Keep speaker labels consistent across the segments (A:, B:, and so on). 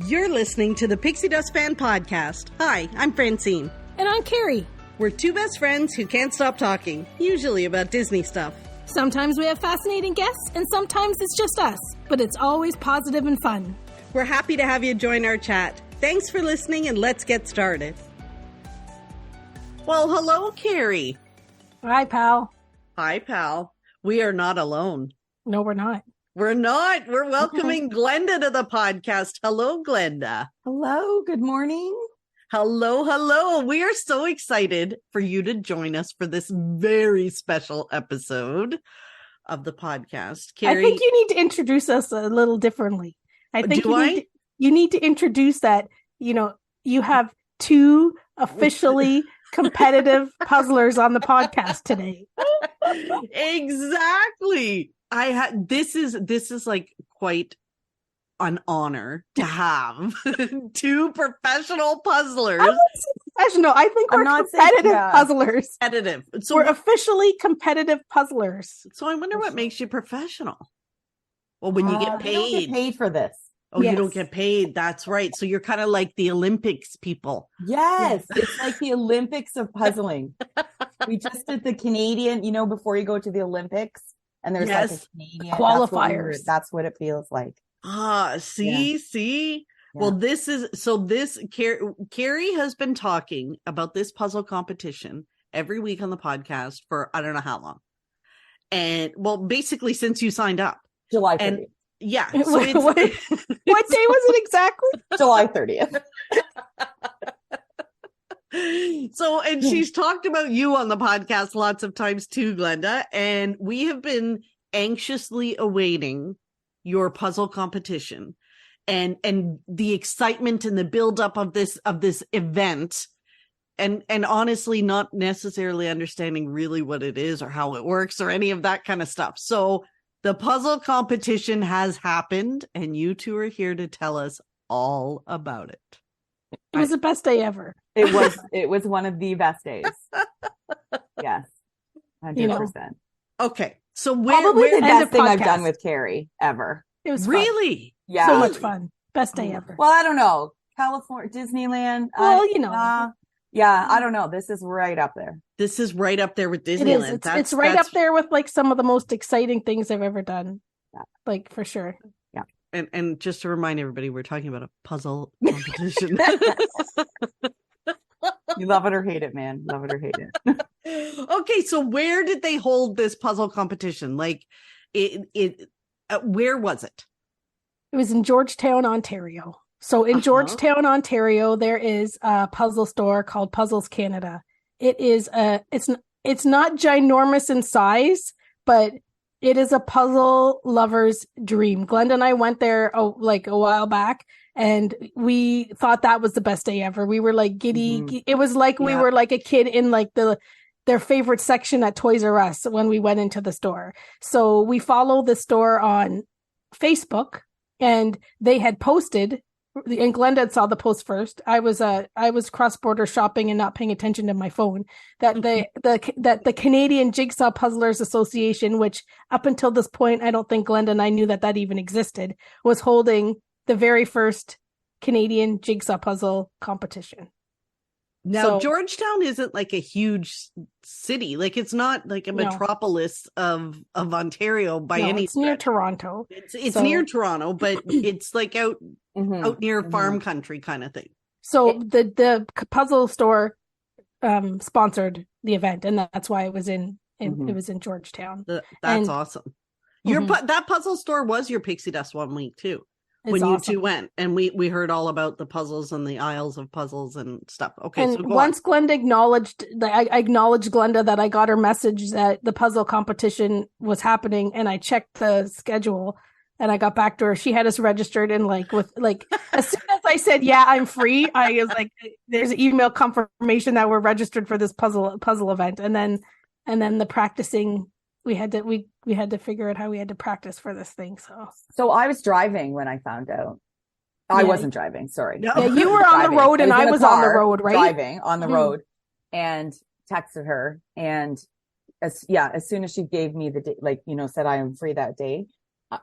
A: You're listening to the Pixie Dust Fan Podcast. Hi, I'm Francine.
B: And I'm Carrie.
A: We're two best friends who can't stop talking, usually about Disney stuff.
B: Sometimes we have fascinating guests, and sometimes it's just us, but it's always positive and fun.
A: We're happy to have you join our chat. Thanks for listening, and let's get started. Well, hello, Carrie.
B: Hi, pal.
A: Hi, pal. We are not alone.
B: No, we're not.
A: We're not. We're welcoming Glenda to the podcast. Hello, Glenda.
C: Hello. Good morning.
A: Hello, hello. We are so excited for you to join us for this very special episode of the podcast. Carrie,
B: I think you need to introduce us a little differently. I think you need to introduce that, you have two officially competitive puzzlers on the podcast today.
A: Exactly. This is like quite an honor to have two professional puzzlers.
B: I wouldn't say professional. I think we're competitive puzzlers.
A: Competitive. So
B: we're officially competitive puzzlers.
A: So I wonder what makes you professional. Well, when you get paid.
C: You don't get paid for this.
A: Oh, yes. You don't get paid. That's right. So you're kind of like the Olympics people.
C: Yes. It's like the Olympics of puzzling. We just did the Canadian, before you go to the Olympics and there's like a Canadian
B: qualifiers.
C: That's what it feels like.
A: See. Yeah. Well, Carrie has been talking about this puzzle competition every week on the podcast for I don't know how long. And well, basically since you signed up.
C: July 30th.
A: Yeah. So
B: what day was it exactly?
C: July 30th.
A: So, and she's talked about you on the podcast lots of times too, Glenda, and we have been anxiously awaiting your puzzle competition and the excitement and the buildup of this event and honestly not necessarily understanding really what it is or how it works or any of that kind of stuff. So the puzzle competition has happened and you two are here to tell us all about it.
B: It was the best day ever.
C: It was one of the best days. Yes. 100%.
A: Okay. So
C: probably the best thing I've done with Carrie ever.
B: It was
A: really
B: fun. Yeah, so much fun. Best day ever.
C: Well, I don't know. California, Disneyland.
B: Well,
C: yeah, I don't know. This is right up there.
A: This is right up there with Disneyland.
B: It's right up there with like some of the most exciting things I've ever done.
C: Yeah.
B: Like for sure.
C: Yeah.
A: And just to remind everybody, we're talking about a puzzle competition.
C: You love it or hate it, man. Love it or hate it.
A: Okay, so where did they hold this puzzle competition? Like, where was it?
B: It was in Georgetown, Ontario. So in Georgetown, Ontario, there is a puzzle store called Puzzles Canada. It is it's not ginormous in size, but it is a puzzle lover's dream. Glenda and I went there a while back, and we thought that was the best day ever. We were like giddy. Mm-hmm. It was like we were like a kid in like their favorite section at Toys R Us when we went into the store. So we follow the store on Facebook, and they had posted. And Glenda saw the post first. I was cross-border shopping and not paying attention to my phone. That the Canadian Jigsaw Puzzlers Association, which up until this point I don't think Glenda and I knew that even existed, was holding the very first Canadian jigsaw puzzle competition.
A: Now, Georgetown isn't like a huge city. Like it's not like a metropolis of Ontario by any
B: it's near Toronto.
A: It's near Toronto, but it's like out near farm country kind of thing. So
B: the puzzle store sponsored the event, and that's why it was in Georgetown.
A: That's awesome. That puzzle store was your Pixie Dust one week too. When you two went, and we heard all about the puzzles and the aisles of puzzles and stuff. Okay,
B: and
A: so
B: once Glenda I acknowledged Glenda that I got her message that the puzzle competition was happening, and I checked the schedule, and I got back to her. She had us registered, and as soon as I said, "Yeah, I'm free," I was like, "There's an email confirmation that we're registered for this puzzle event," and then the practicing. We had to figure out how we had to practice for this thing.
C: So I was driving when I found out. I wasn't driving. Sorry.
B: No. Yeah, you were on the road and I was on the road, right?
C: Driving on the road, and texted her. And as soon as she gave me the date, said I am free that day.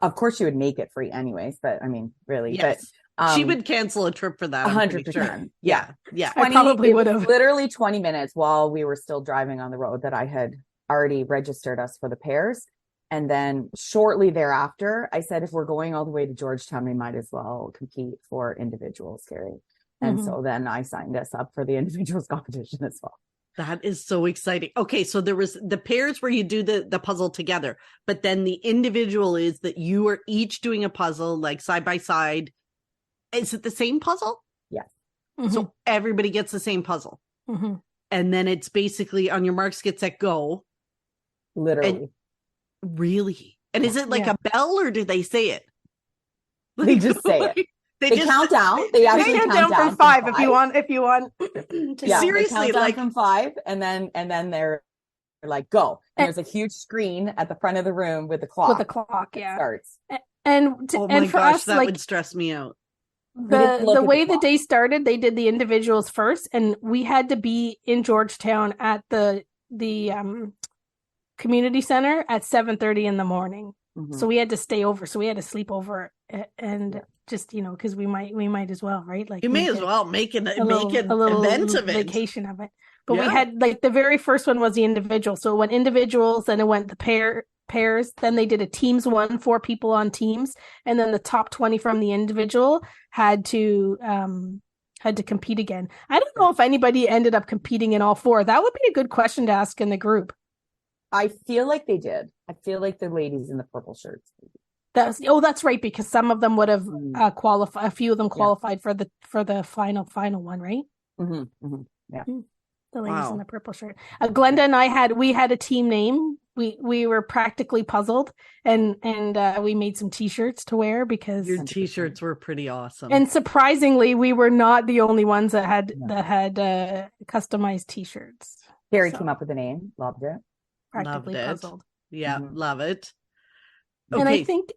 C: Of course, she would make it free anyways. But I mean, really.
A: Yes. She would cancel a trip for that.
C: 100%.
A: Sure.
C: Yeah.
A: Yeah.
B: I probably would have.
C: Literally 20 minutes while we were still driving on the road that I had already registered us for the pairs. And then shortly thereafter, I said, if we're going all the way to Georgetown, we might as well compete for individuals, Carrie. And so then I signed us up for the individuals competition as well.
A: That is so exciting. Okay, so there was the pairs where you do the puzzle together, but then the individual is that you are each doing a puzzle like side by side. Is it the same puzzle?
C: Yes.
A: So everybody gets the same puzzle. And then it's basically on your marks, get set, go.
C: Literally.
A: Really? And is it like a bell or do they say it?
C: They just say it. They just count down. They actually count down
B: from 5 if you want.
A: Seriously,
C: like from 5, and then they're like go. And there's a huge screen at the front of the room with the clock.
B: With the clock, yeah.
C: Starts.
B: And
A: oh my
B: and for
A: gosh,
B: us,
A: that would stress me out.
B: The way the day started, they did the individuals first, and we had to be in Georgetown at the community center at 7:30 in the morning. So we had to stay over. So we had to sleep over and just, because we might as well, right? Like
A: you may as well make an
B: little
A: event of it,
B: vacation of it. But we had like the very first one was the individual. So it went individuals, then it went the pairs. Then they did a teams one, 4 people on teams, and then the top 20 from the individual had to compete again. I don't know if anybody ended up competing in all 4. That would be a good question to ask in the group.
C: I feel like they did. I feel like the ladies in the purple shirts.
B: That's right, because some of them would have qualified. A few of them qualified for the final one, right?
C: Yeah.
B: The ladies in the purple shirt. Glenda and I had a team name. We were practically puzzled, and we made some T-shirts to wear because
A: your T-shirts were pretty awesome.
B: And surprisingly, we were not the only ones that had customized T-shirts.
C: Carrie came up with a name. Loved it.
B: Practically puzzled.
A: Yeah, love it. Okay.
B: And I think,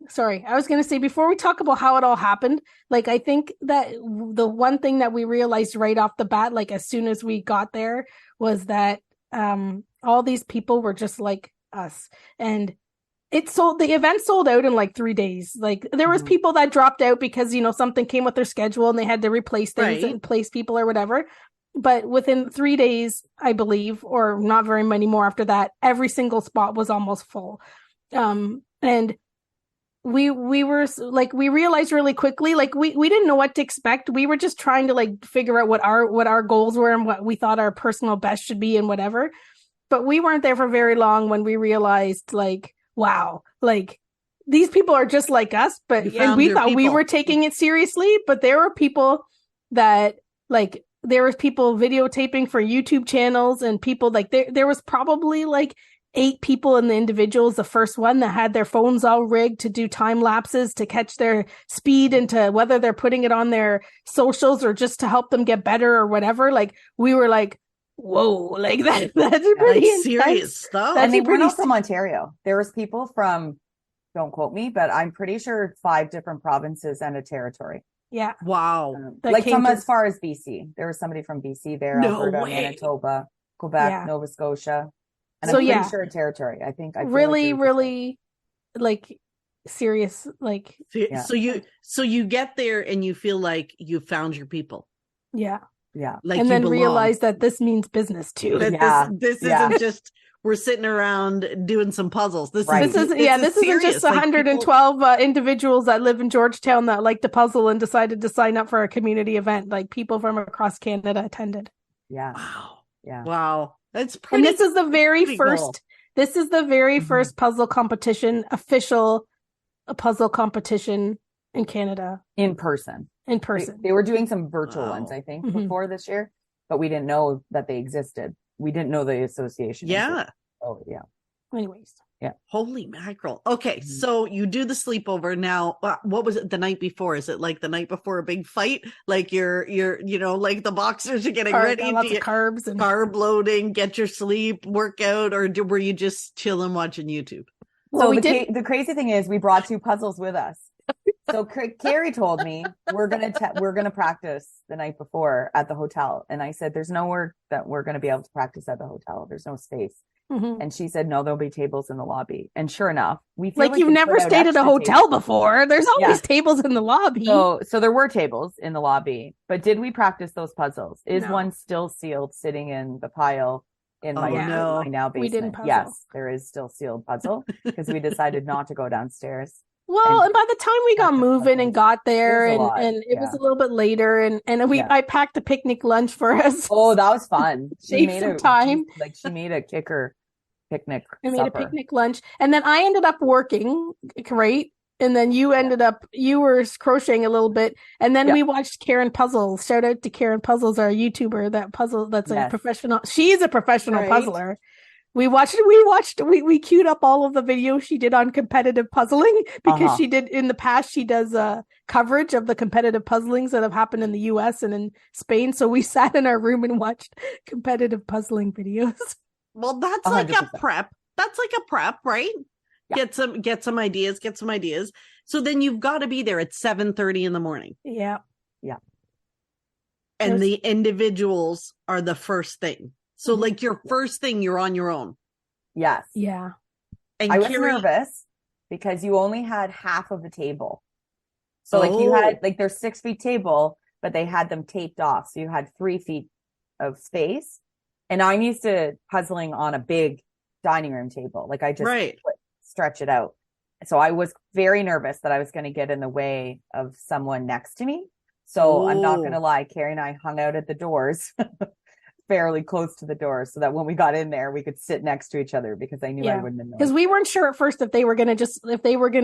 B: sorry, I was going to say, before we talk about how it all happened, like, I think that the one thing that we realized right off the bat, like, as soon as we got there, was that all these people were just like us. And the event sold out in like 3 days. Like, there was people that dropped out because, something came with their schedule and they had to replace things and place people or whatever. But within 3 days, I believe, or not very many more after that, every single spot was almost full. And we were like, we realized really quickly, like we didn't know what to expect. We were just trying to like figure out what our goals were and what we thought our personal best should be and whatever. But we weren't there for very long when we realized, like, wow, like these people are just like us. And we thought we were taking it seriously, but there were people that like, there was people videotaping for YouTube channels, and people like there was probably like 8 people in the individuals, the first one, that had their phones all rigged to do time lapses to catch their speed and to whether they're putting it on their socials or just to help them get better or whatever. Like, we were like, whoa, like that's pretty
A: like serious stuff.
C: And they weren't all from Ontario. There was people from, don't quote me, but I'm pretty sure 5 different provinces and a territory.
B: Yeah.
A: Wow.
C: Like from as far as BC. There was somebody from BC there, Alberta, Manitoba, Quebec, Nova Scotia. And I'm pretty sure a territory. I really,
B: really like serious, like.
A: So you get there and you feel like you found your people.
B: Yeah.
C: Yeah.
A: Like,
B: and then realize that this means business too.
A: This isn't just we're sitting around doing some puzzles. This isn't
B: just 112 individuals that live in Georgetown that like to puzzle and decided to sign up for a community event. Like, people from across Canada attended.
C: Yeah.
A: Wow.
C: Yeah.
A: Wow. That's pretty.
B: And this is the very first.
A: Cool.
B: This is the very first puzzle competition, official puzzle competition in Canada.
C: In person. They were doing some virtual ones, I think, before this year, but we didn't know that they existed. We didn't know the association.
A: Yeah.
C: Oh, yeah.
B: Anyways.
C: Yeah.
A: Holy mackerel. Okay. So you do the sleepover. Now, what was it the night before? Is it like the night before a big fight? Like you're, like the boxers are getting ready.
B: Lots of carbs and
A: carb loading, get your sleep, work out, or were you just chilling watching YouTube?
C: Well, the crazy thing is we brought 2 puzzles with us. So Carrie told me we're gonna practice the night before at the hotel, and I said, "There's nowhere that we're gonna be able to practice at the hotel. There's no space."
B: Mm-hmm.
C: And she said, "No, there'll be tables in the lobby." And sure enough, we feel
B: Like you've never stayed at a hotel before. There's always tables in the lobby.
C: So there were tables in the lobby, but did we practice those puzzles? Is one still sealed, sitting in the pile in my now basement?
B: We didn't puzzle.
C: Yes, there is still sealed puzzle because we decided not to go downstairs.
B: Well, and by the time we got moving and got there, and it was a little bit later, and I packed a picnic lunch for us.
C: Oh, that was fun.
B: She made some time.
C: She made a kicker picnic.
B: I made a picnic lunch, and then I ended up working, right? And then you were crocheting a little bit, and then we watched Karen Puzzles. Shout out to Karen Puzzles, our YouTuber. That's a professional. She's a professional puzzler. We queued up all of the videos she did on competitive puzzling because she did in the past. She does coverage of the competitive puzzlings that have happened in the US and in Spain. So we sat in our room and watched competitive puzzling videos.
A: Well, that's 100%. Like a prep. That's like a prep, right? Yeah. Get some ideas. So then you've got to be there at 7:30 in the morning.
B: Yeah.
C: Yeah.
A: And the individuals are the first thing. So like your first thing, you're on your own.
C: Yes.
B: Yeah.
C: And I was nervous because you only had half of the table. So like you had their 6 feet table, but they had them taped off. So you had 3 feet of space. And I'm used to puzzling on a big dining room table. Like I just stretch it out. So I was very nervous that I was going to get in the way of someone next to me. So I'm not going to lie. Carrie and I hung out at the doors. Fairly close to the door so that when we got in there we could sit next to each other because I knew I wouldn't have known.
B: Because we weren't sure at first if they were going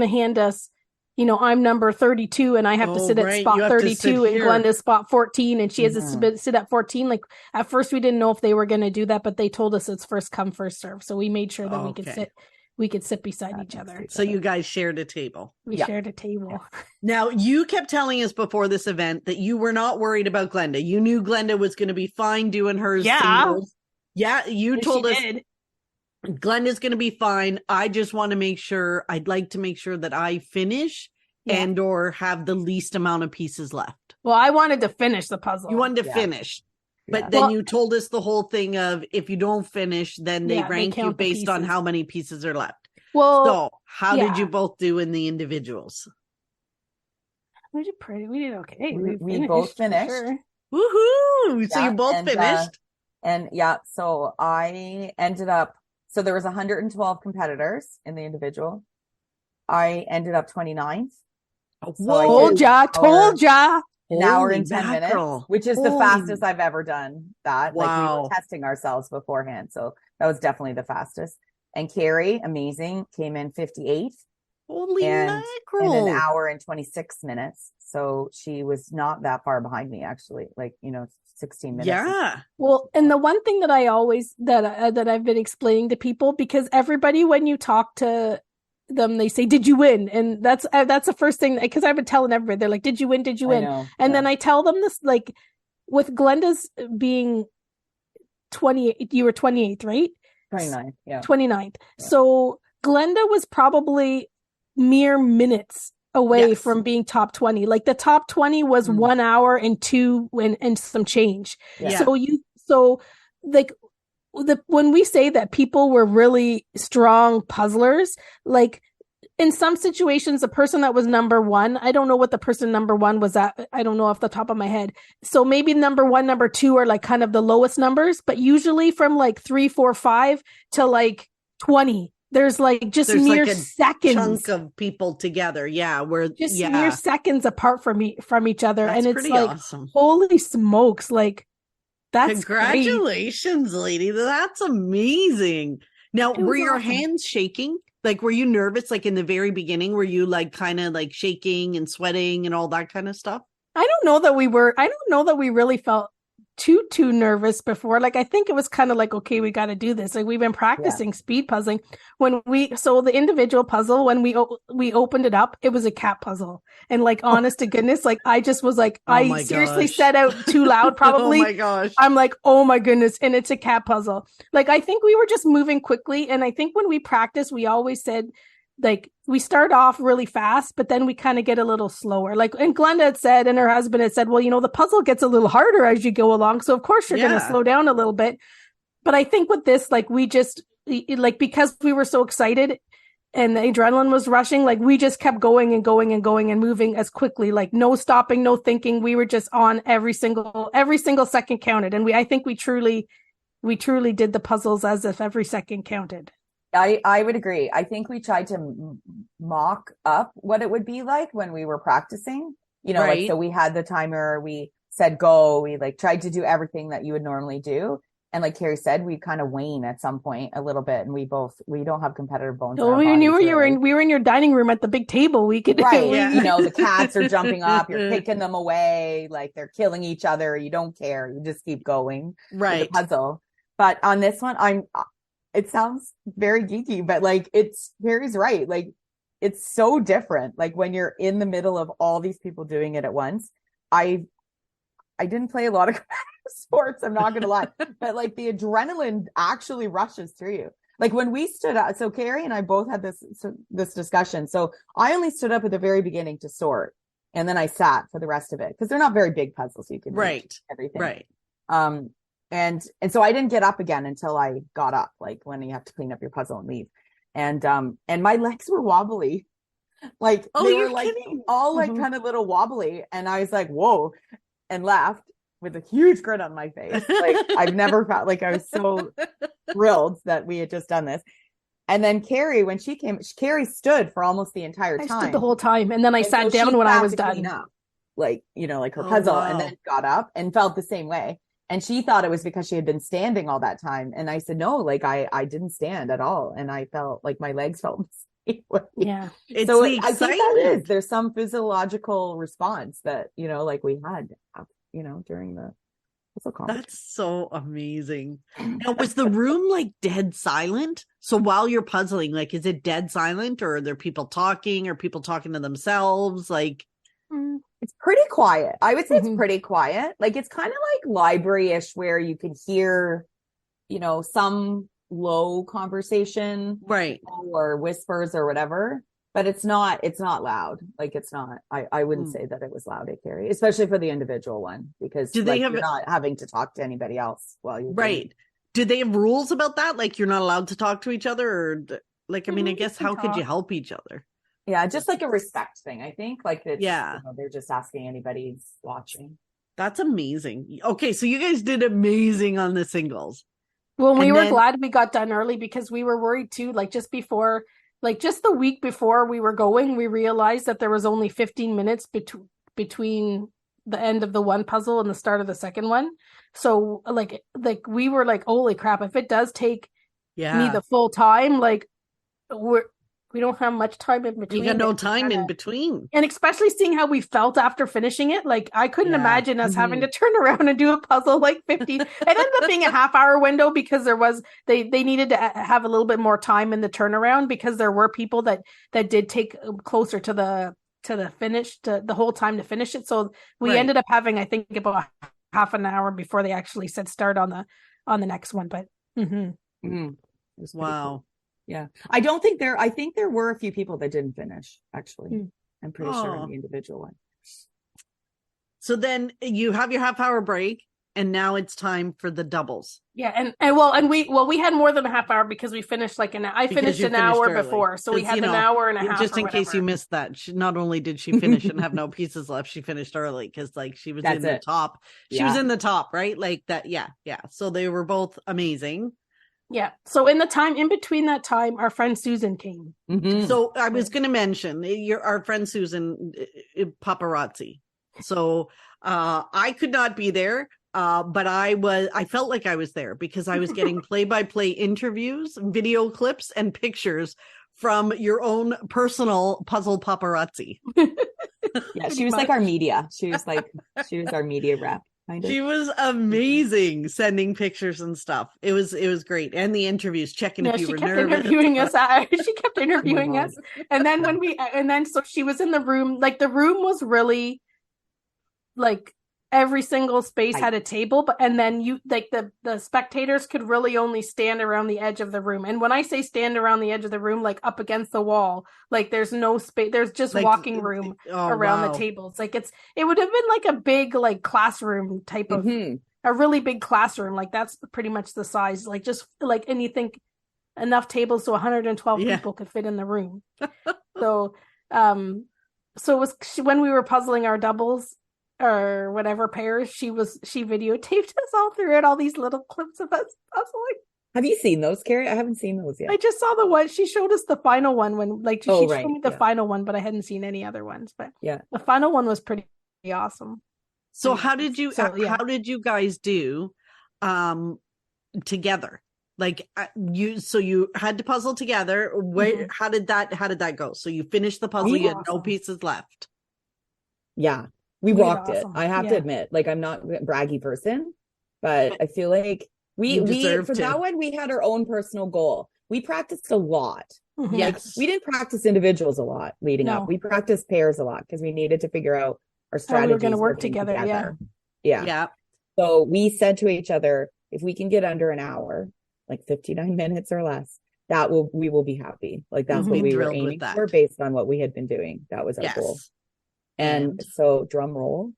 B: to hand us, I'm number 32 and I have to sit at spot 32 and Glenda's spot 14 and she has to sit at 14. Like at first we didn't know if they were going to do that, but they told us it's first come first serve. So we made sure that we could sit beside each other.
A: So you guys shared a table.
B: We shared a table.
A: Yeah. Now, you kept telling us before this event that you were not worried about Glenda. You knew Glenda was going to be fine doing hers. Singles. Yeah, you told us Glenda's going to be fine. I just want to make sure, I'd like to make sure that I finish and or have the least amount of pieces left.
B: Well, I wanted to finish the puzzle.
A: You wanted to finish. But then you told us the whole thing of if you don't finish, then they rank you based on how many pieces are left.
B: Well,
A: so how did you both do in the individuals?
B: We did okay.
C: We both finished.
B: Sure.
A: Woohoo! So you both finished.
C: So I ended up, so there was 112 competitors in the individual. I ended up 29th.
B: Told ya.
C: An hour and 10 minutes, which is the fastest I've ever done that.
A: Wow.
C: Like we were testing ourselves beforehand. So that was definitely the fastest. And Carrie, amazing, came in 58th.
A: Holy mackerel.
C: In an hour and 26 minutes. So she was not that far behind me, actually, 16 minutes.
A: Yeah.
B: Well, and the one thing that I always, that I've been explaining to people, because everybody, when you talk to them, they say, did you win? And that's the first thing, because I've been telling everybody, they're like, did you win? And then I tell them this, like with Glenda's being 28, you were 28th, right?
C: 29th, yeah.
B: 29th. Yeah. So Glenda was probably mere minutes away from being top 20. Like the top 20 was 1 hour and 2 and some change. Yeah. When we say that people were really strong puzzlers, like in some situations, the person that was number one, I don't know what the person number one was at. I don't know off the top of my head. So maybe number one, number two are like kind of the lowest numbers, but usually from like 3, 4, 5 to like 20, there's mere
A: like
B: seconds
A: chunk of people together. Yeah.
B: Mere seconds apart from each other.
A: That's
B: and it's like,
A: awesome.
B: Holy smokes. Like, that's
A: congratulations, lady. That's amazing. Now, were your hands shaking? Like, were you nervous? Like in the very beginning, were you like kind of like shaking and sweating and all that kind of stuff?
B: I don't know that we really felt too nervous before. Like, I think it was kind of like, okay, we got to do this. Like we've been practicing speed puzzling so the individual puzzle, when we opened it up, it was a cat puzzle. And like, honest to goodness, like I just was like, I seriously said out too loud, probably.
A: Oh my gosh.
B: I'm like, oh my goodness. And it's a cat puzzle. Like, I think we were just moving quickly. And I think when we practiced, we always said, like we start off really fast, but then we kind of get a little slower. Like, and Glenda had said, and her husband had said, well, you know, the puzzle gets a little harder as you go along. So of course you're going to slow down a little bit. But I think with this, like we just like, because we were so excited and the adrenaline was rushing, like we just kept going and going and going and moving as quickly, like no stopping, no thinking. We were just on every single second counted. And I think we truly did the puzzles as if every second counted.
C: I would agree. I think we tried to mock up what it would be like when we were practicing, you know, like, so we had the timer, we said go, we like tried to do everything that you would normally do. And like Carrie said, we kind of wane at some point a little bit, and we don't have competitive bones.
B: Oh, we were in your dining room at the big table. We could
C: you know, the cats are jumping up, you're kicking them away, like they're killing each other. You don't care, you just keep going. With the puzzle. But on this one, it sounds very geeky, but like Carrie's right. Like it's so different. Like when you're in the middle of all these people doing it at once. I didn't play a lot of sports, I'm not gonna lie, but like the adrenaline actually rushes through you. Like when we stood up, so Carrie and I both had this discussion. So I only stood up at the very beginning to sort, and then I sat for the rest of it because they're not very big puzzles. So you can reach everything. And so I didn't get up again until I got up, like when you have to clean up your puzzle and leave. And my legs were wobbly. Like they were like kidding? All like kind of little wobbly. And I was like, whoa, and left with a huge grin on my face. Like I've never felt like I was so thrilled that we had just done this. And then Carrie, when she came, Carrie stood for almost the entire time.
B: I stood the whole time. And then I sat down when I was done.
C: Up, like, you know, like her puzzle, and then got up and felt the same way. And she thought it was because she had been standing all that time. And I said, no, like I didn't stand at all. And I felt like my legs felt the same way.
B: Yeah.
A: It's
C: so
A: the
C: I think that is, there's some physiological response that, you know, like we had, you know, during the puzzle competition.
A: That's so amazing. Now, was the room like dead silent? So while you're puzzling, like, is it dead silent, or are there people talking, or people talking to themselves? Like,
C: it's pretty quiet. I would say it's pretty quiet. Like it's kind of like library-ish where you can hear, you know, some low conversation, or whispers or whatever, but it's not loud. Like it's not, I wouldn't say that it was loud at Carrie, especially for the individual one, because you're not having to talk to anybody else while you're
A: Do they have rules about that? Like you're not allowed to talk to each other, or like, I mean, I guess how could you help each other?
C: Yeah, just like a respect thing, I think. Like it's,
A: you
C: know, they're just asking anybody who's watching.
A: That's amazing. Okay, so you guys did amazing on the singles.
B: Well, we were glad we got done early because we were worried too. Like just the week before we were going, we realized that there was only 15 minutes between the end of the one puzzle and the start of the second one. So like we were like, holy crap, if it does take me the full time, like we don't have much time in between.
A: You got no time in between. And
B: especially seeing how we felt after finishing it. Like I couldn't imagine us having to turn around and do a puzzle like 50. It ended up being a half-hour window because they needed to have a little bit more time in the turnaround, because there were people that did take closer to the finish, to the whole time to finish it. So we ended up having, I think, about half an hour before they actually said start on the next one. But
A: wow.
C: Cool. Yeah. I think there were a few people that didn't finish, actually. I'm pretty sure in the individual one.
A: So then you have your half-hour break, and now it's time for the doubles.
B: Yeah, and we had more than a half hour because we finished I finished an hour before, so we had an hour and a half.
A: Just in case you missed that, not only did she finish and have no pieces left, she finished early because like she was in the top. She was in the top, right? Like that. Yeah. So they were both amazing.
B: Yeah. So in between that time, our friend Susan came.
A: So I was going to mention our friend Susan, paparazzi. So I could not be there, but I felt like I was there because I was getting play-by-play interviews, video clips, and pictures from your own personal puzzle paparazzi.
C: Yeah, she was like our media. She was our media rep.
A: She was amazing sending pictures and stuff. It was great. And the interviews, checking if you were nervous.
B: She kept interviewing us. And then so she was in the room, like the room was really like every single space had a table, and then you like the spectators could really only stand around the edge of the room. And when I say stand around the edge of the room, like up against the wall, like there's no space, there's just
A: Like,
B: walking room around the tables. Like it would have been like a big like classroom type of a really big classroom. Like that's pretty much the size. Like just like, and you think enough tables so 112 people could fit in the room. So it was when we were puzzling our doubles or whatever pairs, she videotaped us all through it, all these little clips of us puzzling.
C: Have you seen those, Carrie? I haven't seen those yet.
B: I just saw the one. She showed us the final one when she showed me the final one, but I hadn't seen any other ones. But the final one was pretty awesome.
A: So how did you guys do together? Like you had to puzzle together. How did that go? So you finished the puzzle, you had no pieces left.
C: Yeah. We rocked it. I have to admit, like I'm not a braggy person, but I feel like we for that one, we had our own personal goal. We practiced a lot.
A: Yes.
C: Like, we didn't practice individuals a lot leading up. We practiced pairs a lot because we needed to figure out our strategies.
B: We were going to work together.
C: Yeah. So we said to each other, if we can get under an hour, like 59 minutes or less, we will be happy. Like that's what we were aiming for based on what we had been doing. That was our goal. And so drum roll.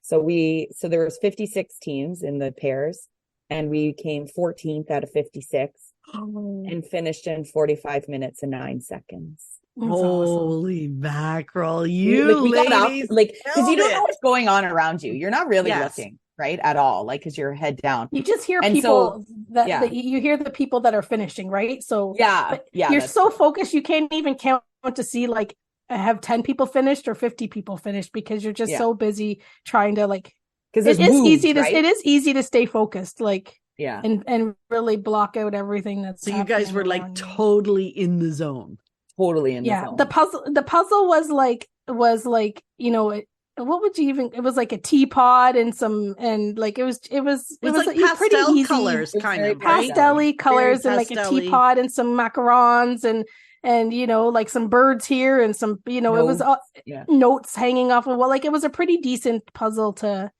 C: So there was 56 teams in the pairs and we came 14th out of 56 and finished in 45 minutes and 9 seconds.
A: Holy mackerel. You ladies
C: got up, like, because you don't know what's going on around you. You're not really looking right at all, like because you're head down.
B: You just hear people that you hear the people that are finishing, right? So you're so focused you can't even count to see like have 10 people finished or 50 people finished because you're just so busy trying to like, because it is easy to stay focused, like and really block out everything that's
A: so you guys were like totally in the zone.
C: Totally in the zone.
B: The puzzle was like you know, what would you even, it was like a teapot and some, and like it was
A: like pastel
B: pretty easy
A: colors, kind of
B: pastel-y colors, and like a teapot and some macarons and you know, like some birds here and some, you know, notes. It was notes hanging off of, well, like it was a pretty decent puzzle to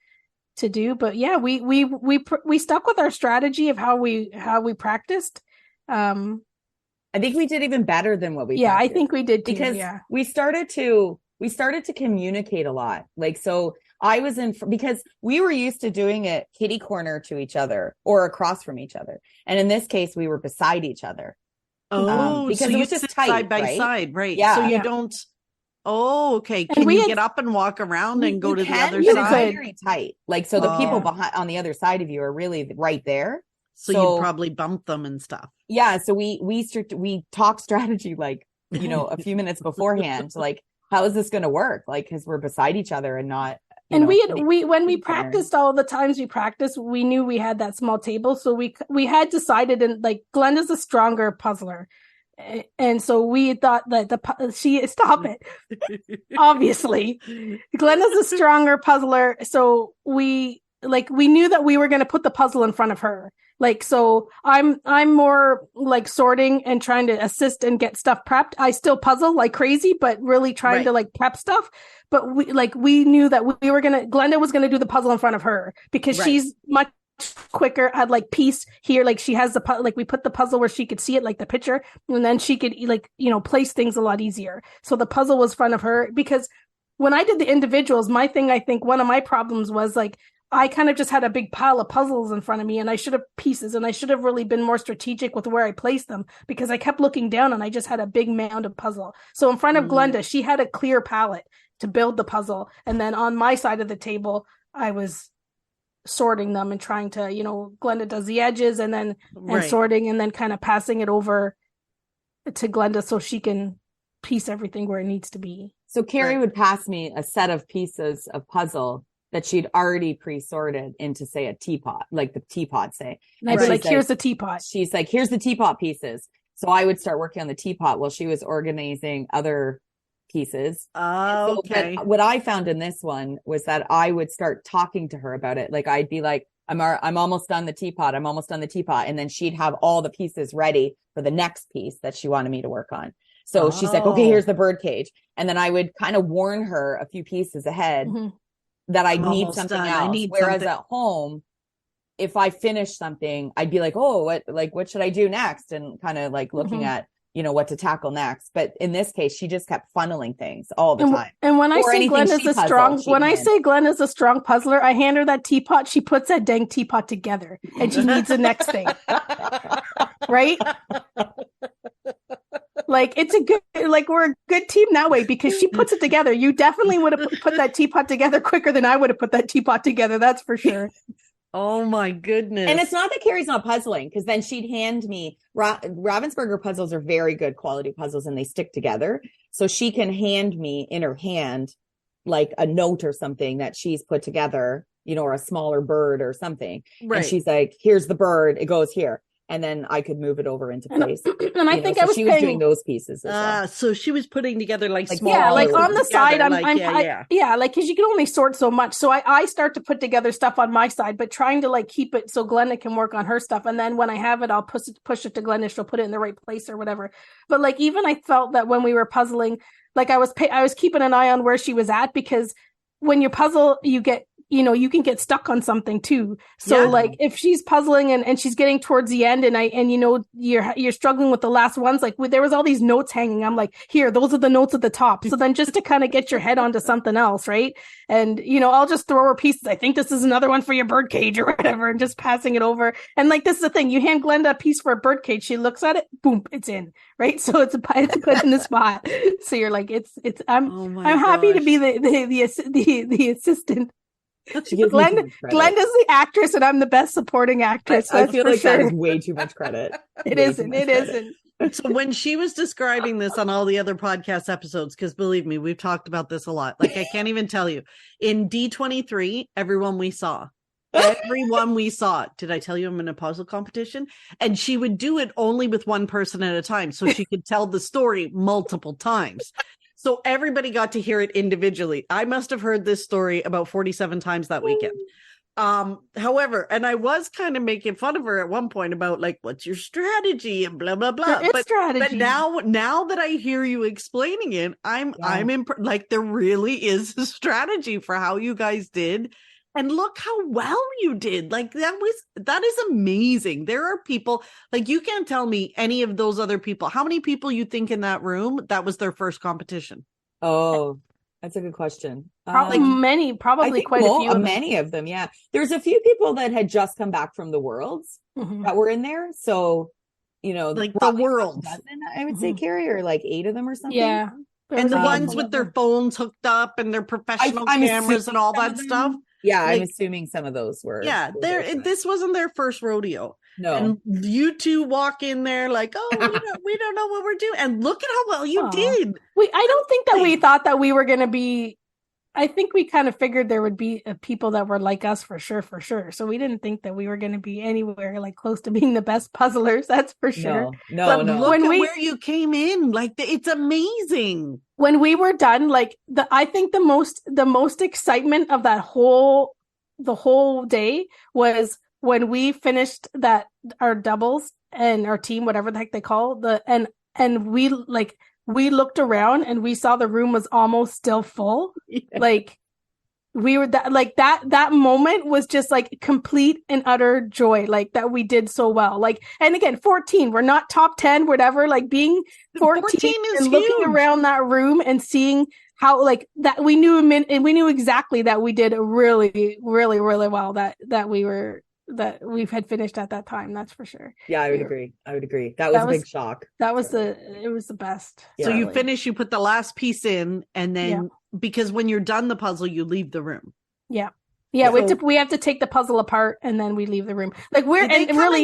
B: do. But yeah, we stuck with our strategy of how we practiced.
C: I think we did even better than what we
B: practiced. I think we did too,
C: because we started to communicate a lot. Like, so I was because we were used to doing it kitty corner to each other or across from each other. And in this case, we were beside each other.
A: Because so it was just tight, side by side, right?
C: Yeah.
A: So you don't. Oh, okay. Can you get up and walk around and go to the other side?
C: It's very tight. Like, so the people behind on the other side of you are really right there.
A: So you'd probably bump them and stuff.
C: Yeah. So we talk strategy, like, you know, a few minutes beforehand, like, how is this going to work? Like, because we're beside each other and not.
B: And when we practiced all the times we practiced, we knew we had that small table. So we had decided, and like Glenda's a stronger puzzler. And so we thought that stop it. Obviously, Glenda's a stronger puzzler. So we knew that we were going to put the puzzle in front of her. Like, so I'm more like sorting and trying to assist and get stuff prepped. I still puzzle like crazy, but really trying to like prep stuff. But we knew that Glenda was going to do the puzzle in front of her because she's much quicker at like piece here. Like she has we put the puzzle where she could see it, like the picture, and then she could like, you know, place things a lot easier. So the puzzle was in front of her because when I did the individuals, I think one of my problems was like, I kind of just had a big pile of puzzles in front of me and I should have really been more strategic with where I placed them because I kept looking down and I just had a big mound of puzzle. So in front of Glenda, she had a clear palette to build the puzzle. And then on my side of the table, I was sorting them and trying to, you know, Glenda does the edges and then and sorting and then kind of passing it over to Glenda so she can piece everything where it needs to be.
C: So Carrie would pass me a set of pieces of puzzle that she'd already pre-sorted into, say, a teapot, like the teapot, say.
B: And I'd be like, here's the teapot.
C: She's like, here's the teapot pieces. So I would start working on the teapot while she was organizing other pieces.
A: Oh, okay.
C: What I found in this one was that I would start talking to her about it. Like, I'd be like, I'm almost done the teapot. I'm almost done the teapot. And then she'd have all the pieces ready for the next piece that she wanted me to work on. So she's like, okay, here's the bird cage. And then I would kind of warn her a few pieces ahead. that I
A: I'm
C: need
A: almost
C: something
A: done.
C: else.
A: I need
C: Whereas
A: something.
C: at home, if I finish something, I'd be like, oh, what should I do next? And kind of like looking at, what to tackle next. But in this case, she just kept funneling things all the time.
B: And when I
C: Or
B: say
C: anything
B: Glenda's
C: she
B: a
C: puzzled,
B: strong,
C: she'd
B: when I
C: hand.
B: say Glenda's a strong puzzler, I hand her that teapot. She puts that dang teapot together, and she needs the next thing, right? Like it's a good, like we're a good team that way because she puts it together. You definitely would have put that teapot together quicker than I would have put that teapot together. That's for sure.
A: Oh my goodness.
C: And it's not that Carrie's not puzzling, because then she'd hand me Ravensburger puzzles are very good quality puzzles and they stick together. So she can hand me in her hand like a note or something that she's put together, or a smaller bird or something.
A: Right.
C: And she's like, here's the bird, it goes here. And then I could move it over into place.
B: And I think
C: she was doing those pieces as well.
A: So she was putting together like small.
B: Yeah, like on the side,
A: like
B: because you can only sort so much. So I start to put together stuff on my side, but trying to like keep it so Glenda can work on her stuff. And then when I have it, I'll push it to Glenda. She'll put it in the right place or whatever. But like, even I felt that when we were puzzling, like I was keeping an eye on where she was at, because when you puzzle, you get, you can get stuck on something too. So like if she's puzzling and she's getting towards the end and you're struggling with the last ones, like there was all these notes hanging. I'm like, here, those are the notes at the top. So then just to kind of get your head onto something else. Right. And, I'll just throw her pieces. I think this is another one for your bird cage or whatever, and just passing it over. And like, this is the thing, you hand Glenda a piece for a bird cage. She looks at it, boom, it's in. Right. So it's put in the spot. So you're like, I'm happy to be the assistant. Glenda's the actress and I'm the best supporting actress.
C: I feel like that is way too much credit.
B: It isn't.
A: So when she was describing this on all the other podcast episodes, because believe me, we've talked about this a lot. Like, I can't even tell you. In D23, everyone we saw. Did I tell you I'm in a puzzle competition? And she would do it only with one person at a time, so she could tell the story multiple times. So everybody got to hear it individually. I must have heard this story about 47 times that weekend. However, and I was kind of making fun of her at one point about like, what's your strategy and blah, blah, blah. But now that I hear you explaining it, I'm like, there really is a strategy for how you guys did. And look how well you did. Like that is amazing. There are people, like, you can't tell me any of those other people. How many people you think in that room that was their first competition?
C: Oh, that's a good question.
B: Probably quite a few.
C: Many of them, yeah. There's a few people that had just come back from the Worlds that were in there. So,
A: like the Worlds,
C: I would say, Carrie, or like 8 of them or something.
B: Yeah.
A: And the ones with their phones hooked up and their professional cameras and all that stuff.
C: Yeah, I'm assuming some of those were.
A: Yeah, this wasn't their first rodeo.
C: No.
A: And you two walk in there like, oh, we don't know what we're doing. And look at how well you did.
B: I don't think that we thought that we were going to be. I think we kind of figured there would be people that were like us for sure. So we didn't think that we were going to be anywhere like close to being the best puzzlers. That's for sure.
C: No.
A: Look at where you came in. Like, it's amazing.
B: When we were done, like I think the most excitement of the whole day was when we finished our doubles and our team, whatever the heck they call and we looked around and we saw the room was almost still full. Yeah. Like we were that moment was just like complete and utter joy, like that we did so well. Like, and again, 14, we're not top 10, whatever, like being 14 is and looking huge. Around that room and seeing how like that we knew exactly that we did really, really, really well, that we had finished at that time. That's for sure.
C: Yeah, I would agree. That was a big shock.
B: It was the best.
A: So you finish, you put the last piece in, and then because when you're done the puzzle, you leave the room.
B: Yeah. Yeah, we have to take the puzzle apart and then we leave the room. Like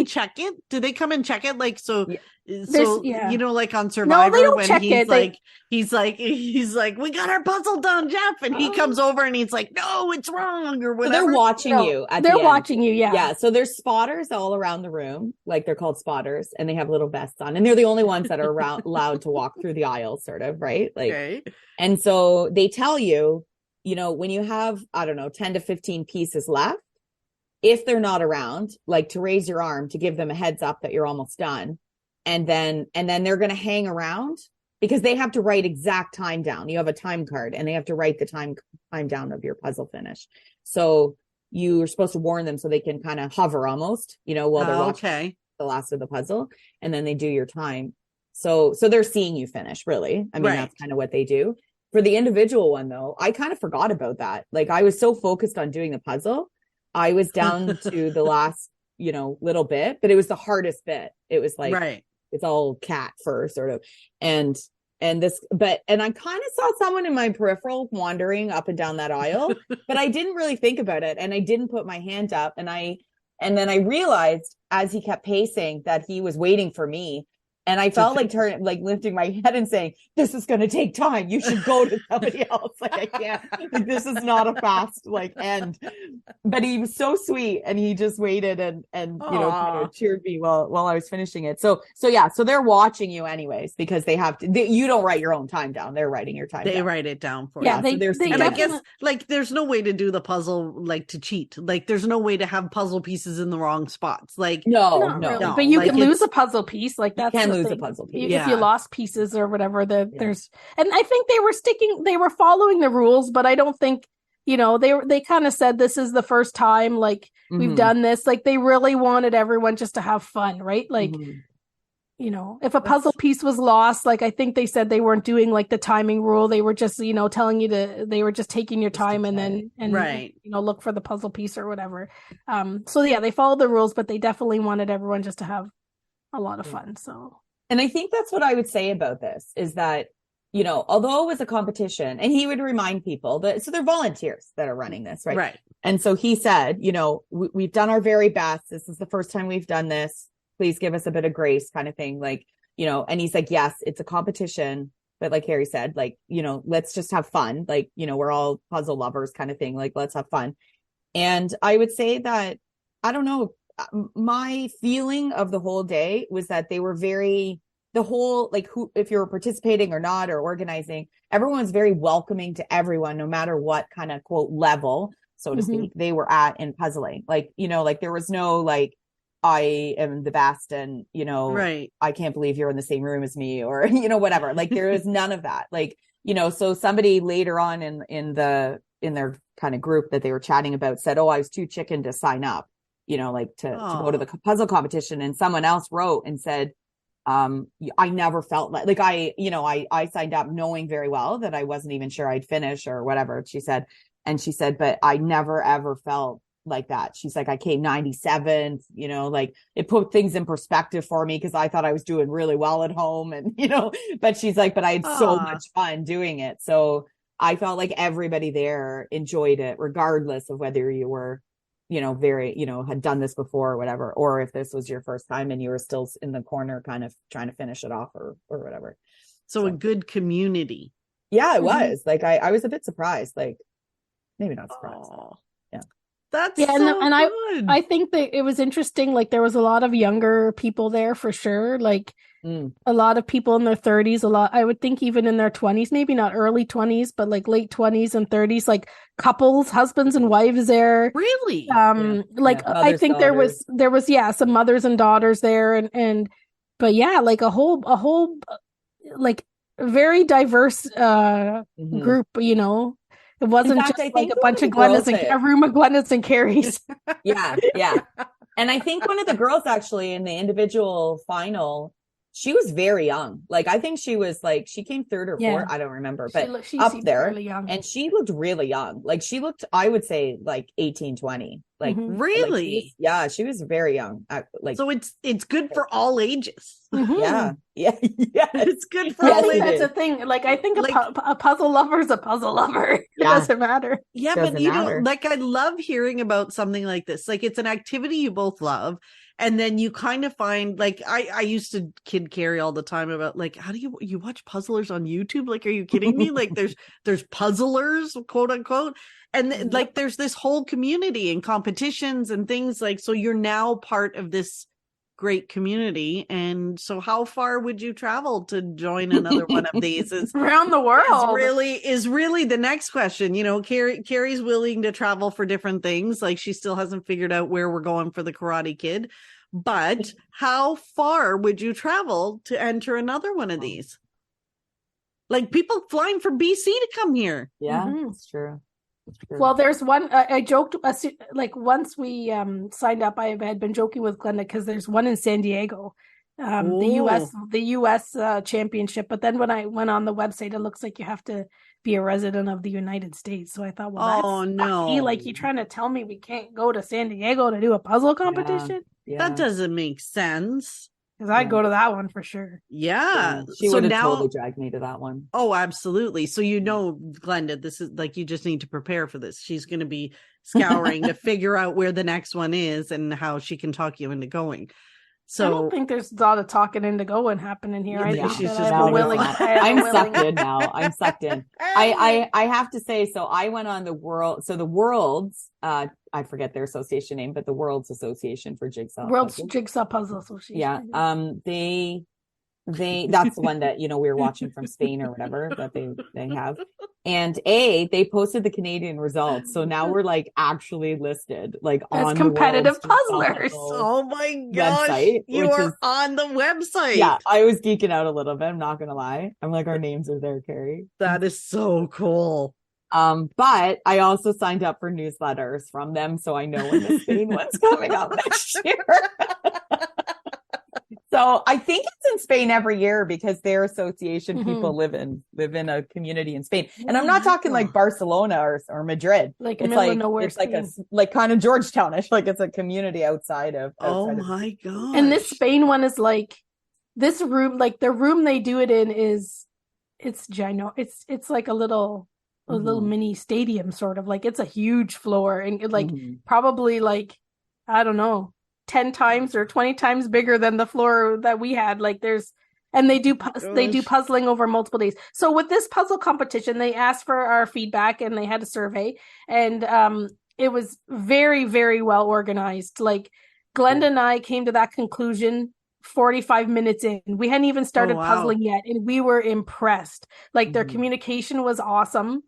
A: check it? Do they come and check it? Like, like on Survivor,
B: no, they don't
A: when
B: check
A: he's like, we got our puzzle done, Jeff, and he comes over and he's like, no, it's wrong or whatever.
C: So they're watching you.
B: They're watching you. Yeah.
C: Yeah. So there's spotters all around the room, like they're called spotters, and they have little vests on, and they're the only ones that are allowed to walk through the aisles, sort of, right? Like, okay. And so they tell you, when you have, I don't know, 10 to 15 pieces left, if they're not around, like to raise your arm to give them a heads up that you're almost done. And then they're going to hang around because they have to write exact time down. You have a time card and they have to write the time down of your puzzle finish. So you're supposed to warn them so they can kind of hover almost, while they're watching the last of the puzzle, and then they do your time. So they're seeing you finish, really. I mean, that's kind of what they do. For the individual one, though, I kind of forgot about that. Like, I was so focused on doing the puzzle. I was down to the last, little bit, but it was the hardest bit. It was like, it's all cat fur sort of. And I kind of saw someone in my peripheral wandering up and down that aisle, but I didn't really think about it. And I didn't put my hand up. And then I realized as he kept pacing that he was waiting for me. And I felt like lifting my head and saying, this is going to take time. You should go to somebody else. Like, I can't, this is not a fast end. But he was so sweet, and he just waited and kind of cheered me while I was finishing it. So they're watching you anyways, because they have to, you don't write your own time down. They're writing your time down. They
A: write it down for
B: you.
A: Yeah, and I guess there's no way to do the puzzle, to cheat. There's no way to have puzzle pieces in the wrong spots.
B: No. But you can lose a puzzle piece. That's
C: lose a puzzle piece.
B: If you lost pieces or whatever, there's, and I think they were following the rules, but I don't think, they kind of said this is the first time we've done this. They really wanted everyone just to have fun, right? If a puzzle piece was lost, I think they said they weren't doing the timing rule. They were just, telling you they were just taking your time and look for the puzzle piece or whatever. They followed the rules, but they definitely wanted everyone just to have a lot of fun.
C: And I think that's what I would say about this is that, although it was a competition, and he would remind people that, so they're volunteers that are running this, right?
A: Right.
C: And so he said, we've done our very best. This is the first time we've done this. Please give us a bit of grace, kind of thing. And he's like, yes, it's a competition. But like Carrie said, let's just have fun. We're all puzzle lovers, kind of thing. Let's have fun. And I would say that, I don't know, my feeling of the whole day was that they were if you were participating or not, or organizing, everyone was very welcoming to everyone, no matter what kind of quote level, so to speak, they were at in puzzling. There was no, I am the best, and, I can't believe you're in the same room as me, or, whatever. There was none of that. So somebody later on in their kind of group that they were chatting about said, oh, I was too chicken to sign up. To go to the puzzle competition. And someone else wrote and said, I never felt I signed up knowing very well that I wasn't even sure I'd finish or whatever. She said, but I never ever felt like that. She's like, I came 97th, it put things in perspective for me, because I thought I was doing really well at home. And, but she's like, but I had so much fun doing it. So I felt like everybody there enjoyed it, regardless of whether you were had done this before or whatever, or if this was your first time and you were still in the corner kind of trying to finish it off or whatever.
A: So a good community.
C: Yeah, it was. I was a bit surprised, maybe not surprised. Yeah.
A: That's so good.
B: I think that it was interesting. There was a lot of younger people there for sure. A lot of people in their 30s, I would think even in their 20s, maybe not early 20s, but late 20s and 30s, couples, husbands and wives there.
A: Really?
B: I think daughters. there was some mothers and daughters there, but yeah, a whole very diverse group, It wasn't just a bunch of a room of Glendas and Carries.
C: Yeah. And I think one of the girls actually in the individual final, she was very young. I think she was she came third or fourth. I don't remember, but she up there. Really young. And she looked really young. She looked, I would say 18, 20.
A: Really?
C: She was very young.
A: So it's good for all ages.
C: Yeah.
A: It's good for all ages.
B: That's a thing. I think a puzzle lover is a puzzle lover. It doesn't matter.
A: Yeah, but you know, I love hearing about something like this. It's an activity you both love. And then you kind of find, I used to kid Carrie all the time about, how do you watch puzzlers on YouTube? Are you kidding me? There's puzzlers, quote unquote. And there's this whole community and competitions and things so you're now part of this great community. And so how far would you travel to join another one of these?
B: Around the world
A: is really the next question. Carrie's willing to travel for different things. She still hasn't figured out where we're going for the Karate Kid, but how far would you travel to enter another one of these? Like people flying from BC to come here.
C: Yeah, it's true.
B: Well, there's one, I joked, like once we signed up, I had been joking with Glenda because there's one in San Diego, the US championship. But then when I went on the website, it looks like you have to be a resident of the United States. So I thought, well, that's sucky. Like you're trying to tell me we can't go to San Diego to do a puzzle competition?
C: Yeah.
A: That doesn't make sense.
B: Because I'd go to that one for sure.
A: Yeah.
C: She would have totally dragged me to that one.
A: Oh, absolutely. So Glenda, this is like, you just need to prepare for this. She's going to be scouring to figure out where the next one is and how she can talk you into going. So
B: I don't think there's a lot of talking into going happening here. I think
A: she's just
C: I'm sucked in now. I'm sucked in. I have to say, so I went on the World's, I forget their association name, but the World's Association for Jigsaw.
B: Jigsaw Puzzle Association.
C: Yeah. They that's the one that, we were watching from Spain or whatever that they have. And they posted the Canadian results. So now we're like actually listed like on
B: competitive puzzlers.
A: Oh my gosh.
C: Website,
A: you are on the website.
C: Yeah. I was geeking out a little bit. I'm not going to lie. I'm like, our names are there, Carrie.
A: That is so cool.
C: But I also signed up for newsletters from them. So I know when the Spain one's coming up next year. So I think it's in Spain every year because their association people live in a community in Spain. And I'm not talking like Barcelona or Madrid.
B: Like
C: it's like kind of Georgetownish, like it's a community outside of.
A: My God.
B: And this Spain one is like this room, like the room they do it in it's it's like a little mini stadium sort of, like it's a huge floor and probably like, I don't know, 10 times or 20 times bigger than the floor that we had. Like they do puzzling over multiple days. So with this puzzle competition, they asked for our feedback and they had a survey, and it was very, very well organized. Like Glenda and I came to that conclusion 45 minutes in. We hadn't even started puzzling yet, and we were impressed. Like their communication was awesome,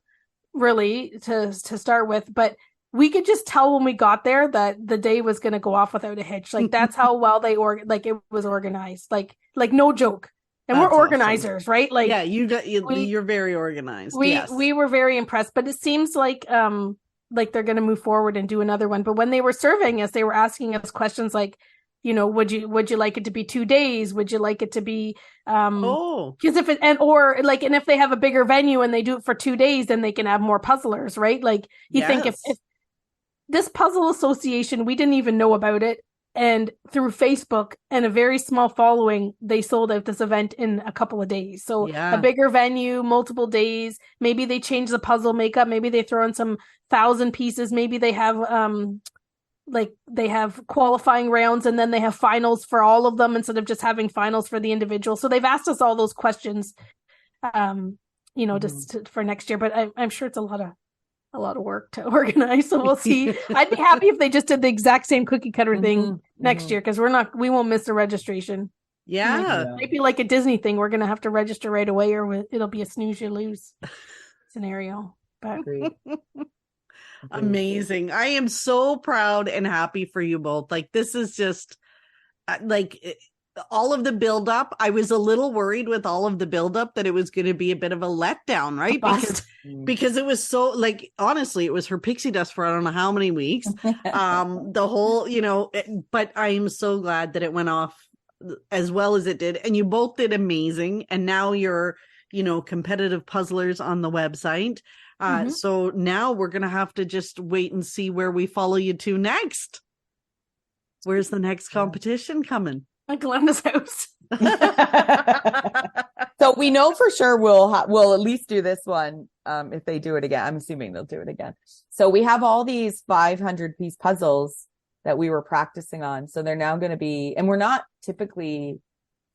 B: really, to start with, but we could just tell when we got there that the day was going to go off without a hitch. Like that's how well it was organized. Like no joke. And that's we're organizers, awesome. Right? Like
A: yeah, you're very organized.
B: We were very impressed, but it seems like they're going to move forward and do another one. But when they were surveying us, they were asking us questions like, would you like it to be 2 days? Would you like it to be because if they have a bigger venue and they do it for 2 days, then they can have more puzzlers, right? Like you think if this puzzle association, we didn't even know about it. And through Facebook and a very small following, they sold out this event in a couple of days. So a bigger venue, multiple days. Maybe they change the puzzle makeup. Maybe they throw in some 1,000 pieces. Maybe they have they have qualifying rounds and then they have finals for all of them instead of just having finals for the individual. So they've asked us all those questions, just for next year. But I'm sure it's a lot of work to organize. So we'll see. I'd be happy if they just did the exact same cookie cutter thing next year, because we won't miss the registration.
A: Yeah.
B: It might be like a Disney thing. We're going to have to register right away, or it'll be a snooze you lose scenario. But
A: amazing. I am so proud and happy for you both. Like this is just all of the buildup. I was a little worried with all of the buildup that it was going to be a bit of a letdown, right? Because it was so, like, honestly, it was her pixie dust for I don't know how many weeks. The whole, but I am so glad that it went off as well as it did. And you both did amazing. And now you're, competitive puzzlers on the website. So now we're going to have to just wait and see where we follow you to next. Where's the next competition coming?
B: At Glenda's house.
C: So we know for sure we'll at least do this one if they do it again. I'm assuming they'll do it again. So we have all these 500-piece puzzles that we were practicing on. So they're now going to be, and we're not typically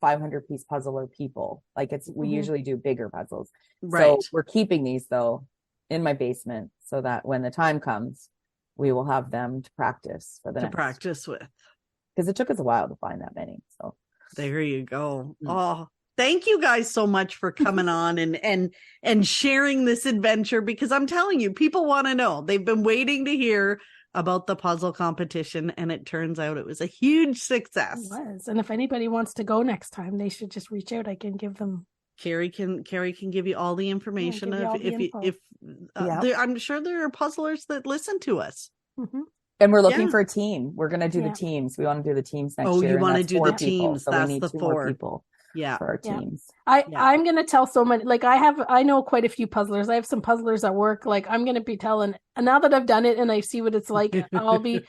C: 500-piece puzzler people. Like we usually do bigger puzzles. Right. So we're keeping these though in my basement so that when the time comes, we will have them to practice
A: practice with.
C: Because it took us a while to find that many. So
A: there you go. Oh, thank you guys so much for coming on and sharing this adventure, because I'm telling you, people want to know. They've been waiting to hear about the puzzle competition, and it turns out it was a huge success.
B: It was. And if anybody wants to go next time, they should just reach out. I can give them
A: Carrie can give you all the information I'm sure there are puzzlers that listen to us.
B: Mm-hmm.
C: And we're looking for a team. We're going to do the teams. We want to do the teams next year.
A: Oh, you want to do the
C: people,
A: teams.
C: so
A: that's
C: we need
A: the
C: 2
A: 4
C: more people.
A: Yeah.
C: For our teams.
B: I'm going to tell so many, like I know quite a few puzzlers. I have some puzzlers at work. Like I'm going to be telling, and now that I've done it and I see what it's like, I'll be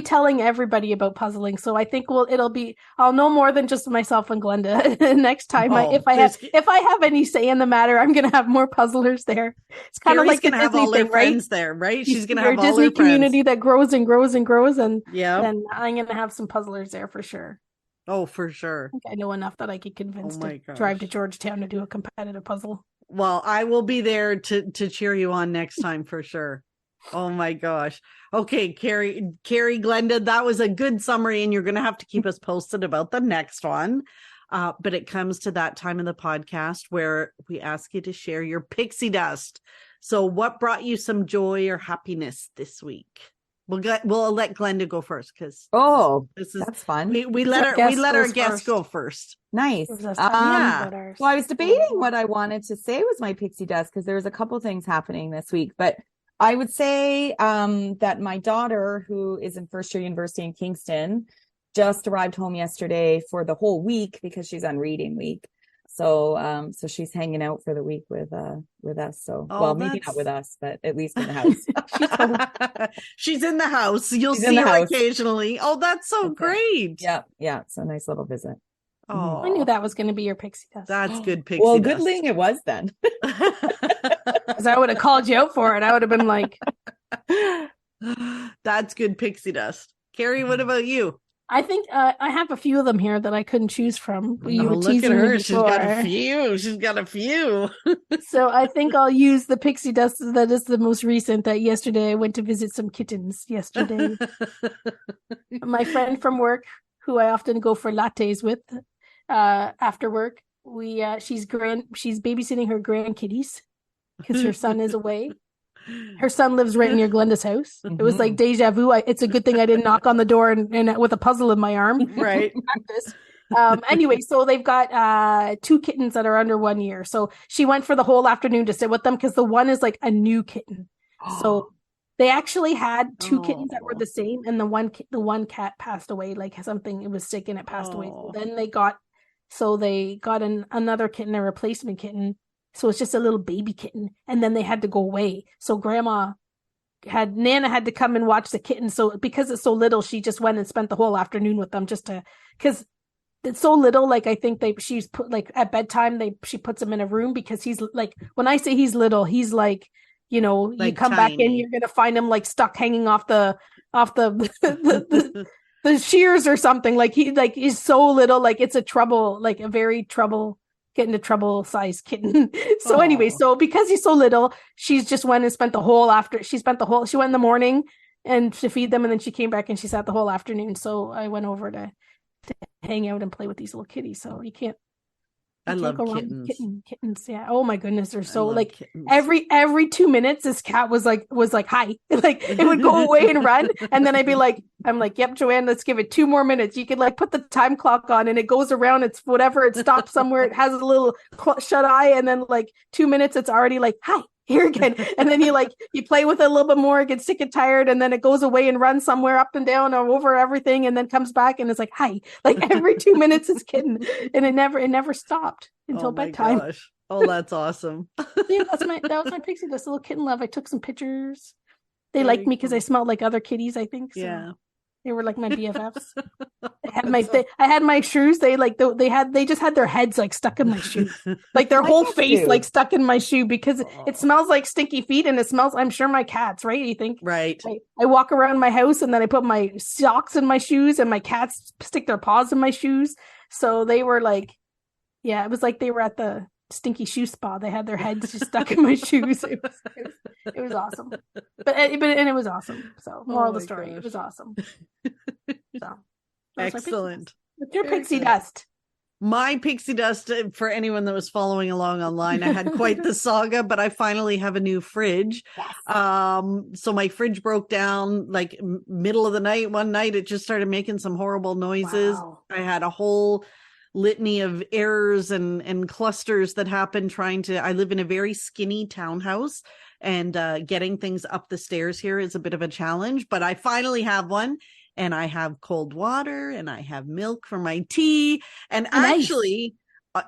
B: telling everybody about puzzling. So I think I'll know more than just myself and Glenda next time. If I have any say in the matter, I'm going to have more puzzlers there. It's kind of like a Disney
A: all
B: thing,
A: her friends there, right? She's going to have
B: all Disney
A: her
B: community that grows and grows and grows. And
A: then
B: I'm going to have some puzzlers there for sure.
A: Oh, for sure.
B: I think I know enough that I could convince to drive to Georgetown to do a competitive puzzle.
A: Well, I will be there to cheer you on next time for sure. Oh my gosh. Okay, Carrie, Glenda, that was a good summary, and you're going to have to keep us posted about the next one. But it comes to that time in the podcast where we ask you to share your pixie dust. So what brought you some joy or happiness this week? We'll let Glenda go first because
C: that's fun.
A: We let our guest go first.
C: Nice. Well, I was debating what I wanted to say was my pixie dust because there was a couple things happening this week, but I would say that my daughter, who is in first year university in Kingston, just arrived home yesterday for the whole week because she's on reading week. So she's hanging out for the week with us. So maybe not with us, but at least in the house.
A: She's in the house. You'll see her occasionally. Oh, that's so great.
C: Yeah. It's a nice little visit.
B: Oh, I knew that was going to be your pixie dust.
A: That's good pixie dust.
C: Well, good thing it was then.
B: Because I would have called you out for it. I would have been like,
A: that's good pixie dust. Carrie, what about you?
B: I think I have a few of them here that I couldn't choose from.
A: Look at her. She's got a few.
B: So I think I'll use the pixie dust that is the most recent. That yesterday I went to visit some kittens yesterday. My friend from work, who I often go for lattes with after work, she's babysitting her grandkitties because her son is away. Her son lives right near Glenda's house. It was like deja vu. It's a good thing I didn't knock on the door and with a puzzle in my arm.
A: Right.
B: Anyway, so they've got 2 kittens that are under 1 year. So she went for the whole afternoon to sit with them because the one is like a new kitten. So they actually had 2 kittens that were the same, and the one cat passed away, like something, it was sick and it passed away. So then they got another kitten, a replacement kitten. So it's just a little baby kitten. And then they had to go away. So Nana had to come and watch the kitten. So because it's so little, she just went and spent the whole afternoon with them because it's so little. Like I think she's put like at bedtime, she puts him in a room because he's like, when I say he's little, he's like, you come tiny. Back in, you're going to find him like stuck hanging off the the shears or something. Like he's so little, like it's a very get into trouble size kitten. So anyway, so because he's so little, she's just went and spent the whole she went in the morning and to feed them, and then she came back and she sat the whole afternoon. So I went over to hang out and play with these little kitties. So you can't
A: I love kittens.
B: Kittens, yeah. Oh my goodness, they're so like kittens. Every 2 minutes, this cat was like hi, like it would go away and run, and then I'm like, yep, Joanne, let's give it 2 more minutes. You could like put the time clock on, and it goes around. It's whatever. It stops somewhere. It has a little shut eye, and then like 2 minutes, it's already like hi. Here again, and then you play with it a little bit more, it gets sick and tired, and then it goes away and runs somewhere up and down or over everything, and then comes back and it's like hi, like every 2 minutes it's kitten, and it never stopped until bedtime.
A: Gosh. Oh, that's awesome.
B: Yeah, that was my pixie dust, little kitten love. I took some pictures. They liked me because I smelled like other kitties, I think. So. Yeah. They were like my BFFs. I had my shoes. They just had their heads like stuck in my shoe, like their whole face like stuck in my shoe because it smells like stinky feet, and it smells. I'm sure my cats, right? You think
A: right?
B: I walk around my house and then I put my socks in my shoes, and my cats stick their paws in my shoes. So they were like, yeah, it was like they were at the stinky shoe spa. They had their heads just stuck in my shoes. It was awesome, but it was awesome. So moral of the story, it was awesome. So
A: excellent.
B: What's your pixie dust?
A: My pixie dust, for anyone that was following along online, I had quite the saga, but I finally have a new fridge. Yes. So my fridge broke down like middle of the night. One night it just started making some horrible noises. Wow. I had a whole litany of errors and clusters that happen I live in a very skinny townhouse, and getting things up the stairs here is a bit of a challenge, but I finally have one, and I have cold water, and I have milk for my tea, and actually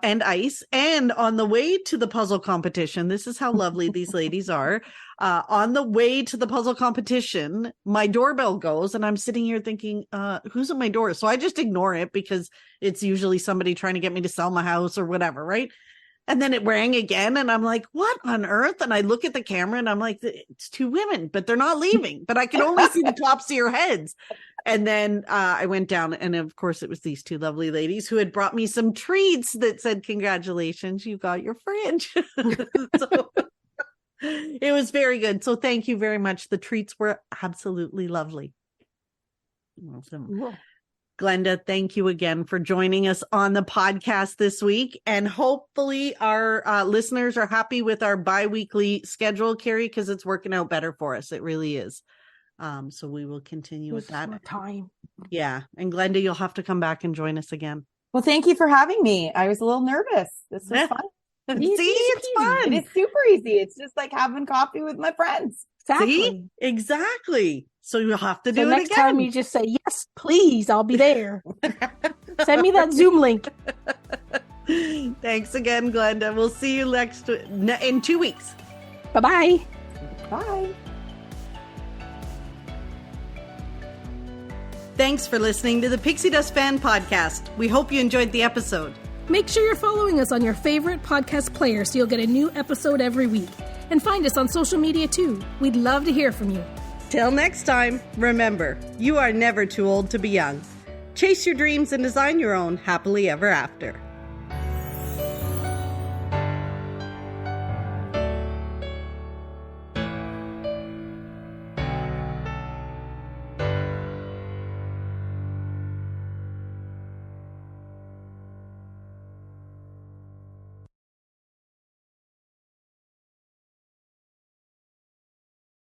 A: and ice. And on the way to the puzzle competition, this is how lovely these ladies are. On the way to the puzzle competition, my doorbell goes, and I'm sitting here thinking, who's at my door? So I just ignore it because it's usually somebody trying to get me to sell my house or whatever, right? And then it rang again, and I'm like, what on earth? And I look at the camera, and I'm like, it's two women, but they're not leaving. But I can only see the tops of your heads. And then I went down, and of course, it was these two lovely ladies who had brought me some treats that said, congratulations, you got your fridge. So it was very good. So thank you very much. The treats were absolutely lovely. Awesome. Cool. Glenda, thank you again for joining us on the podcast this week. And hopefully our listeners are happy with our bi-weekly schedule, Carrie, because it's working out better for us. It really is. So we will continue with that.
B: Time.
A: Yeah. And Glenda, you'll have to come back and join us again.
C: Well, thank you for having me. I was a little nervous. This was fun.
A: See, it's fun.
C: It is super easy. It's just like having coffee with my friends.
B: Exactly.
A: See? Exactly. So you'll have to do it
B: next
A: again.
B: time you just say, yes, please, I'll be there. Send me that Zoom link.
A: Thanks again, Glenda. We'll see you in 2 weeks.
B: Bye-bye.
C: Bye.
A: Thanks for listening to the Pixie Dust Fan Podcast. We hope you enjoyed the episode.
B: Make sure you're following us on your favorite podcast player so you'll get a new episode every week. And find us on social media too. We'd love to hear from you.
A: Till next time, remember, you are never too old to be young. Chase your dreams and design your own happily ever after.